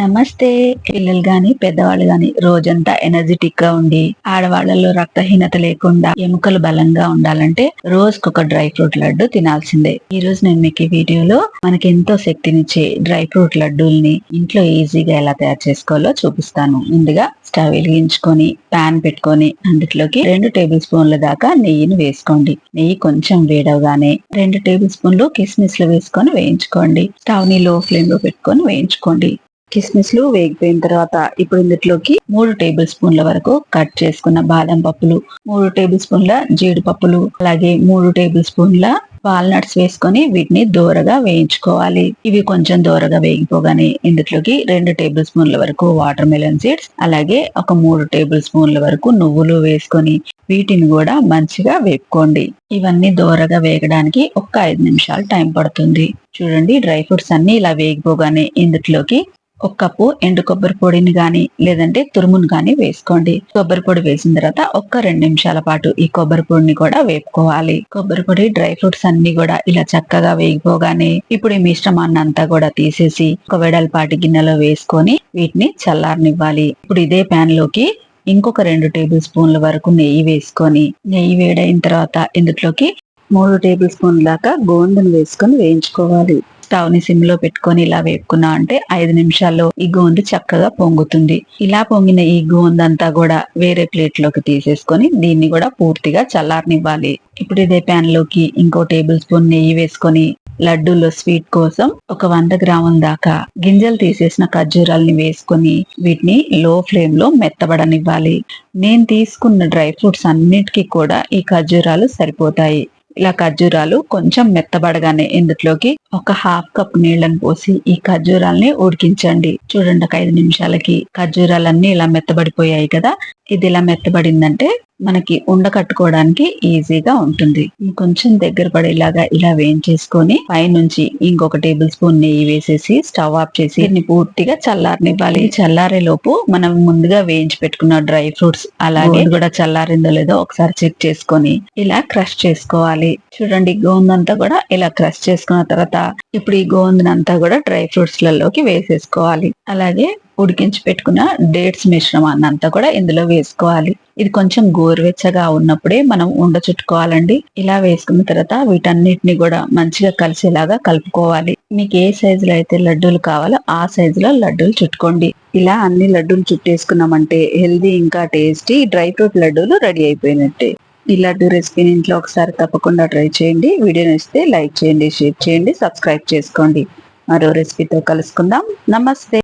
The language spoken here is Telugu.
నమస్తే. పిల్లలు గాని పెద్దవాళ్ళు గాని రోజంతా ఎనర్జెటిక్ గా ఉండి ఆడవాళ్లలో రక్తహీనత లేకుండా ఎముకలు బలంగా ఉండాలంటే రోజుకొక డ్రై ఫ్రూట్ లడ్డు తినాల్సిందే. ఈ రోజు నేను మీకు ఈ వీడియోలో మనకి ఎంతో శక్తినిచ్చే డ్రై ఫ్రూట్ లడ్డూల్ని ఇంట్లో ఈజీగా ఎలా తయారు చేసుకోవాలో చూపిస్తాను. ముందుగా స్టవ్ వెలిగించుకొని పాన్ పెట్టుకొని అందులోకి 2 టేబుల్ స్పూన్ల దాకా నెయ్యిని వేసుకోండి. నెయ్యి కొంచెం వేడవగానే 2 టేబుల్ స్పూన్లు కిస్మిస్లు వేసుకొని వేయించుకోండి. స్టవ్ ని లో ఫ్లేమ్ లో పెట్టుకొని వేయించుకోండి. కిస్మిస్లు వేగిపోయిన తర్వాత ఇప్పుడు ఇందులోకి 3 టేబుల్ స్పూన్ల వరకు కట్ చేసుకున్న బాదం పప్పులు, 3 టేబుల్ స్పూన్ల జీడిపప్పులు, అలాగే 3 టేబుల్ స్పూన్ల వాల్నట్స్ వేసుకొని వీటిని దోరగా వేయించుకోవాలి. ఇవి కొంచెం దోరగా వేగిపోగానే ఇందులోకి 2 టేబుల్ స్పూన్ల వరకు వాటర్ మెలన్ సీడ్స్, అలాగే ఒక 3 టేబుల్ స్పూన్ల వరకు నువ్వులు వేసుకొని వీటిని కూడా మంచిగా వేపుకోండి. ఇవన్నీ దోరగా వేగడానికి ఒక 5 నిమిషాలు టైం పడుతుంది. చూడండి, డ్రై ఫ్రూట్స్ అన్ని ఇలా వేగిపోగానే ఇందులోకి ఒక కప్పు ఎండు కొబ్బరి పొడిని గాని లేదంటే తురుమును గాని వేసుకోండి. కొబ్బరి పొడి వేసిన తర్వాత ఒక్క 2 నిమిషాల పాటు ఈ కొబ్బరి పొడిని కూడా వేపుకోవాలి. కొబ్బరి పొడి డ్రై ఫ్రూట్స్ అన్ని కూడా ఇలా చక్కగా వేగిపోగానే ఇప్పుడు ఈ మిశ్రమాన్ని అంతా కూడా తీసేసి ఒక వెడల్పాటి గిన్నెలో వేసుకొని వీటిని చల్లారనివ్వాలి. ఇప్పుడు ఇదే ప్యాన్ లోకి ఇంకొక 2 టేబుల్ స్పూన్ల వరకు నెయ్యి వేసుకొని నెయ్యి వేడైన తర్వాత ఇందులోకి 3 టేబుల్ స్పూన్ల దాకా గోందును వేసుకొని వేయించుకోవాలి. స్టవ్ ని సిమ్ లో పెట్టుకొని ఇలా వేపుకున్నా అంటే 5 నిమిషాల్లో ఈ గోందు చక్కగా పొంగుతుంది. ఇలా పొంగిన ఈ గోందంతా కూడా వేరే ప్లేట్ లోకి తీసేసుకొని దీన్ని కూడా పూర్తిగా చల్లారనివ్వాలి. ఇప్పుడు ఇదే ప్యాన్ లోకి ఇంకో టేబుల్ స్పూన్ నెయ్యి వేసుకొని లడ్డూలో స్వీట్ కోసం ఒక 100 గ్రాముల దాకా గింజలు తీసేసిన ఖర్జూరాల్ని వేసుకొని వీటిని లో ఫ్లేమ్ లో మెత్తబడనివ్వాలి. నేను తీసుకున్న డ్రై ఫ్రూట్స్ అన్నిటికీ కూడా ఈ ఖర్జూరాలు సరిపోతాయి. ఇలా ఖర్జూరాలు కొంచెం మెత్తబడగానే ఇందులోకి ఒక హాఫ్ కప్ నీళ్లను పోసి ఈ ఖర్జూరాల్ని ఉడికించండి. చూడండి, ఒక 5 నిమిషాలకి ఖర్జూరాలన్నీ ఇలా మెత్తబడిపోయాయి కదా. ఇది ఇలా మెత్తబడిందంటే మనకి ఉండ కట్టుకోవడానికి ఈజీగా ఉంటుంది. కొంచెం దగ్గర పడేలాగా ఇలా వేయించేసుకొని పైనుంచి ఇంకొక టేబుల్ స్పూన్ నెయ్యి వేసేసి స్టవ్ ఆఫ్ చేసి దీన్ని పూర్తిగా చల్లారనివ్వాలి. చల్లారే లోపు మనం ముందుగా వేయించి పెట్టుకున్న డ్రై ఫ్రూట్స్ అలాగే కూడా చల్లారిందో లేదో ఒకసారి చెక్ చేసుకొని ఇలా క్రష్ చేసుకోవాలి. చూడండి, గోందంతా కూడా ఇలా క్రష్ చేసుకున్న తర్వాత ఇప్పుడు ఈ గోందంతా కూడా డ్రై ఫ్రూట్స్ లలోకి వేసేసుకోవాలి. అలాగే ఉడికించి పెట్టుకున్న డేట్స్ మిశ్రమాన్ని అంతా కూడా ఇందులో వేసుకోవాలి. ఇది కొంచెం గోరువెచ్చగా ఉన్నప్పుడే మనం ఉండ చుట్టుకోవాలండి. ఇలా వేసుకున్న తర్వాత వీటన్నిటిని కూడా మంచిగా కలిసేలాగా కలుపుకోవాలి. మీకు ఏ సైజులో అయితే లడ్డూలు కావాలో ఆ సైజులో లడ్డూలు చుట్టుకోండి. ఇలా అన్ని లడ్డూలు చుట్టేసుకున్నామంటే హెల్దీ ఇంకా టేస్టీ డ్రై ఫ్రూట్ లడ్డూలు రెడీ అయిపోయినట్టే. ఈ లడ్డు రెసిపీని ఇంట్లో ఒకసారి తప్పకుండా ట్రై చేయండి. వీడియో నచ్చితే లైక్ చేయండి, షేర్ చేయండి, సబ్స్క్రైబ్ చేసుకోండి. మరో రెసిపీతో కలుసుకుందాం. నమస్తే.